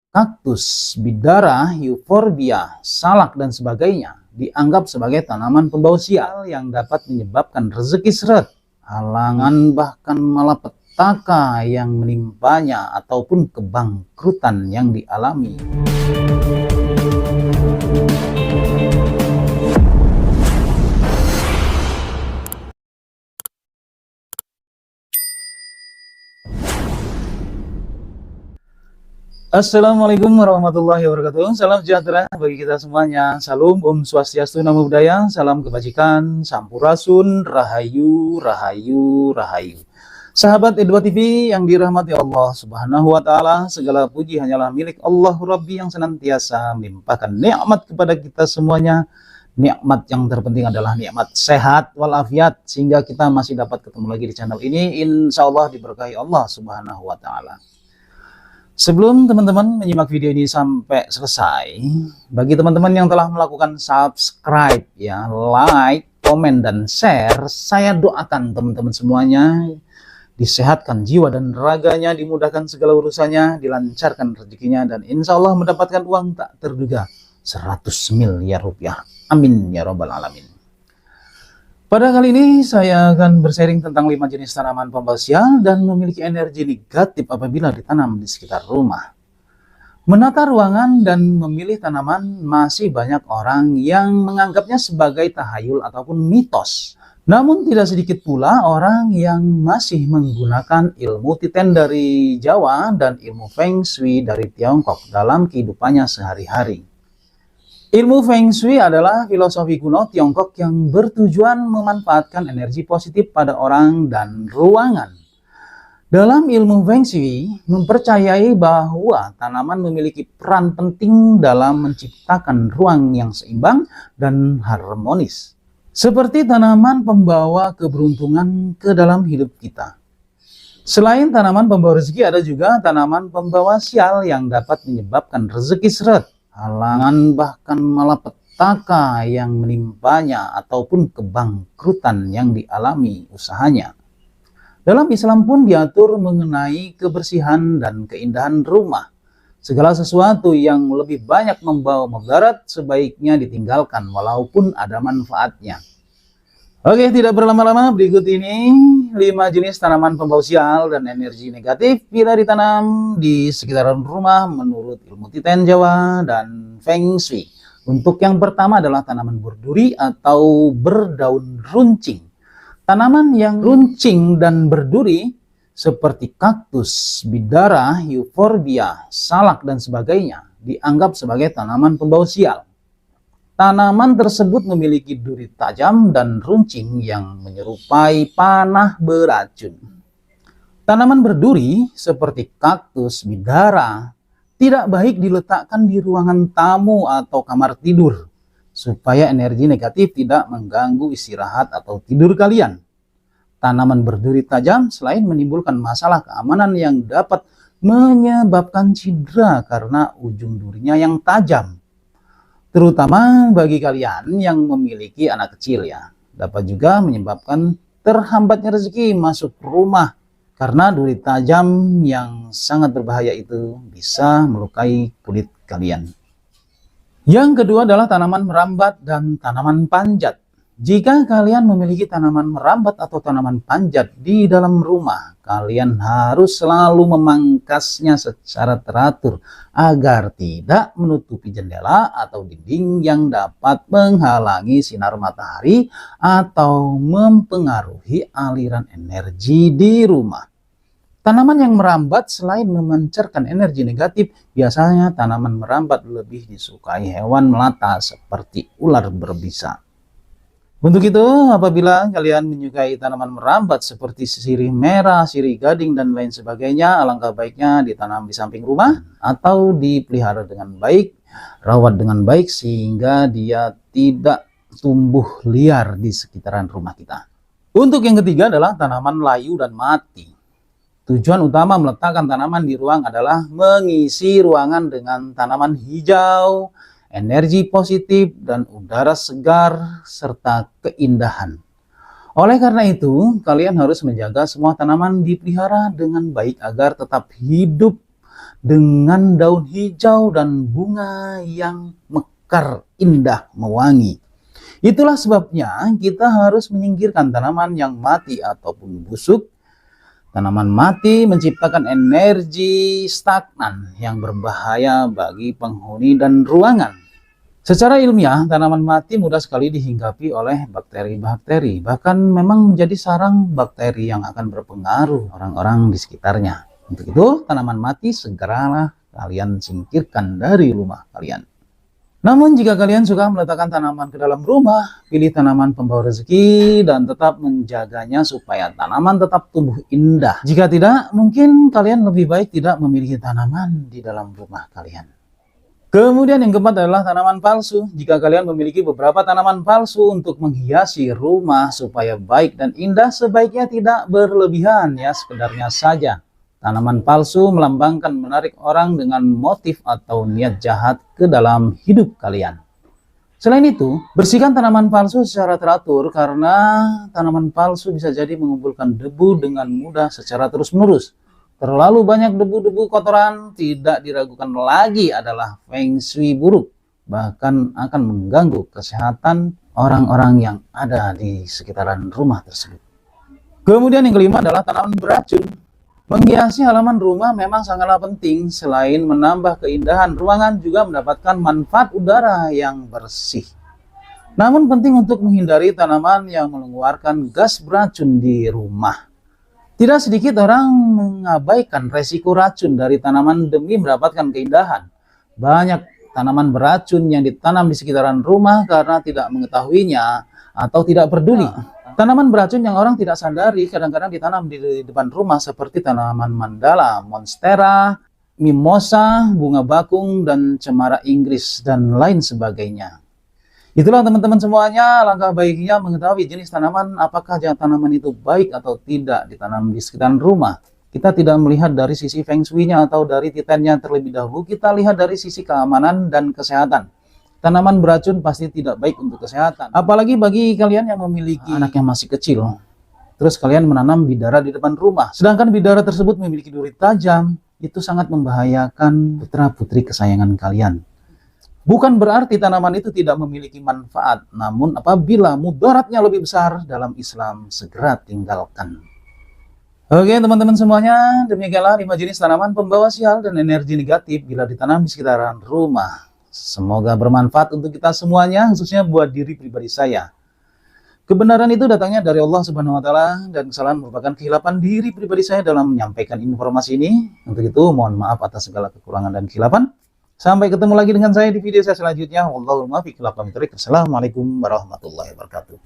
kaktus, bidara, euphorbia, salak, dan sebagainya dianggap sebagai tanaman pembawa sial yang dapat menyebabkan rezeki seret, halangan, bahkan malapetaka yang menimpanya ataupun kebangkrutan yang dialami. Assalamualaikum warahmatullahi wabarakatuh. Salam sejahtera bagi kita semuanya. Salam Om Swastiastu, Namo Buddhaya. Salam kebajikan, Sampurasun, Rahayu, Rahayu, Rahayu. Sahabat Edwa TV yang dirahmati Allah Subhanahu wa Ta'ala, segala puji hanyalah milik Allah Rabbi yang senantiasa melimpahkan nikmat kepada kita semuanya. Nikmat yang terpenting adalah nikmat sehat walafiat, sehingga kita masih dapat ketemu lagi di channel ini. Insya Allah diberkahi Allah Subhanahu wa Ta'ala. Sebelum teman-teman menyimak video ini sampai selesai, bagi teman-teman yang telah melakukan subscribe, ya, like, komen, dan share, saya doakan teman-teman semuanya disehatkan jiwa dan raganya, dimudahkan segala urusannya, dilancarkan rezekinya, dan insya Allah mendapatkan uang tak terduga 100 miliar rupiah. Amin ya robbal alamin. Pada kali ini saya akan bersharing tentang 5 jenis tanaman pembawa sial dan memiliki energi negatif apabila ditanam di sekitar rumah. Menata ruangan dan memilih tanaman masih banyak orang yang menganggapnya sebagai tahayul ataupun mitos. Namun tidak sedikit pula orang yang masih menggunakan ilmu titen dari Jawa dan ilmu Feng Shui dari Tiongkok dalam kehidupannya sehari-hari. Ilmu Feng Shui adalah filosofi kuno Tiongkok yang bertujuan memanfaatkan energi positif pada orang dan ruangan. Dalam ilmu Feng Shui mempercayai bahwa tanaman memiliki peran penting dalam menciptakan ruang yang seimbang dan harmonis. Seperti tanaman pembawa keberuntungan ke dalam hidup kita. Selain tanaman pembawa rezeki, ada juga tanaman pembawa sial yang dapat menyebabkan rezeki seret, halangan, bahkan malapetaka yang menimpanya ataupun kebangkrutan yang dialami usahanya. Dalam Islam pun diatur mengenai kebersihan dan keindahan rumah. Segala sesuatu yang lebih banyak membawa mudarat sebaiknya ditinggalkan walaupun ada manfaatnya. Oke, tidak berlama-lama, berikut ini 5 jenis tanaman pembawa sial dan energi negatif bila ditanam di sekitaran rumah menurut ilmu titen Jawa dan Feng Shui. Untuk yang pertama adalah tanaman berduri atau berdaun runcing. Tanaman yang runcing dan berduri seperti kaktus, bidara, euphorbia, salak, dan sebagainya dianggap sebagai tanaman pembawa sial. Tanaman tersebut memiliki duri tajam dan runcing yang menyerupai panah beracun. Tanaman berduri seperti kaktus, bidara tidak baik diletakkan di ruangan tamu atau kamar tidur, supaya energi negatif tidak mengganggu istirahat atau tidur kalian. Tanaman berduri tajam selain menimbulkan masalah keamanan yang dapat menyebabkan cedera karena ujung durinya yang tajam. Terutama bagi kalian yang memiliki anak kecil, ya, dapat juga menyebabkan terhambatnya rezeki masuk rumah karena duri tajam yang sangat berbahaya itu bisa melukai kulit kalian. Yang kedua adalah tanaman merambat dan tanaman panjat. Jika kalian memiliki tanaman merambat atau tanaman panjat di dalam rumah, kalian harus selalu memangkasnya secara teratur agar tidak menutupi jendela atau dinding yang dapat menghalangi sinar matahari atau mempengaruhi aliran energi di rumah. Tanaman yang merambat selain memancarkan energi negatif, biasanya tanaman merambat lebih disukai hewan melata seperti ular berbisa. Untuk itu, apabila kalian menyukai tanaman merambat seperti sirih merah, sirih gading, dan lain sebagainya, alangkah baiknya ditanam di samping rumah atau dipelihara dengan baik, rawat dengan baik sehingga dia tidak tumbuh liar di sekitaran rumah kita. Untuk yang ketiga adalah tanaman layu dan mati. Tujuan utama meletakkan tanaman di ruang adalah mengisi ruangan dengan tanaman hijau, energi positif, dan udara segar, serta keindahan. Oleh karena itu, kalian harus menjaga semua tanaman dipelihara dengan baik agar tetap hidup dengan daun hijau dan bunga yang mekar, indah, mewangi. Itulah sebabnya kita harus menyingkirkan tanaman yang mati ataupun busuk. Tanaman mati menciptakan energi stagnan yang berbahaya bagi penghuni dan ruangan. Secara ilmiah, tanaman mati mudah sekali dihinggapi oleh bakteri-bakteri, bahkan memang menjadi sarang bakteri yang akan berpengaruh orang-orang di sekitarnya. Untuk itu, tanaman mati segeralah kalian singkirkan dari rumah kalian. Namun jika kalian suka meletakkan tanaman ke dalam rumah, pilih tanaman pembawa rezeki dan tetap menjaganya supaya tanaman tetap tumbuh indah. Jika tidak, mungkin kalian lebih baik tidak memiliki tanaman di dalam rumah kalian. Kemudian yang keempat adalah tanaman palsu. Jika kalian memiliki beberapa tanaman palsu untuk menghiasi rumah supaya baik dan indah, sebaiknya tidak berlebihan, ya sekedarnya saja. Tanaman palsu melambangkan menarik orang dengan motif atau niat jahat ke dalam hidup kalian. Selain itu, bersihkan tanaman palsu secara teratur karena tanaman palsu bisa jadi mengumpulkan debu dengan mudah secara terus-menerus. Terlalu banyak debu-debu kotoran tidak diragukan lagi adalah feng shui buruk, bahkan akan mengganggu kesehatan orang-orang yang ada di sekitaran rumah tersebut. Kemudian yang kelima adalah tanaman beracun. Menghiasi halaman rumah memang sangatlah penting. Selain menambah keindahan ruangan, juga mendapatkan manfaat udara yang bersih. Namun penting untuk menghindari tanaman yang mengeluarkan gas beracun di rumah. Tidak sedikit orang mengabaikan resiko racun dari tanaman demi mendapatkan keindahan. Banyak tanaman beracun yang ditanam di sekitaran rumah karena tidak mengetahuinya atau tidak peduli. Tanaman beracun yang orang tidak sadari kadang-kadang ditanam di depan rumah seperti tanaman mandala, monstera, mimosa, bunga bakung, dan cemara Inggris, dan lain sebagainya. Itulah teman-teman semuanya, langkah baiknya mengetahui jenis tanaman, apakah tanaman itu baik atau tidak ditanam di sekitaran rumah. Kita tidak melihat dari sisi feng shui-nya atau dari titennya terlebih dahulu, kita lihat dari sisi keamanan dan kesehatan. Tanaman beracun pasti tidak baik untuk kesehatan. Apalagi bagi kalian yang memiliki anak yang masih kecil. Terus kalian menanam bidara di depan rumah. Sedangkan bidara tersebut memiliki duri tajam. Itu sangat membahayakan putra-putri kesayangan kalian. Bukan berarti tanaman itu tidak memiliki manfaat. Namun apabila mudaratnya lebih besar dalam Islam, segera tinggalkan. Oke teman-teman semuanya, demikianlah 5 jenis tanaman pembawa sial dan energi negatif bila ditanam di sekitaran rumah. Semoga bermanfaat untuk kita semuanya, khususnya buat diri pribadi saya. Kebenaran itu datangnya dari Allah Subhanahu wa Ta'ala, dan kesalahan merupakan kehilapan diri pribadi saya dalam menyampaikan informasi ini. Untuk itu, mohon maaf atas segala kekurangan dan kehilapan. Sampai ketemu lagi dengan saya di video saya selanjutnya. Wallahul muwaffiq ila aqwamit thoriq. Assalamualaikum warahmatullahi wabarakatuh.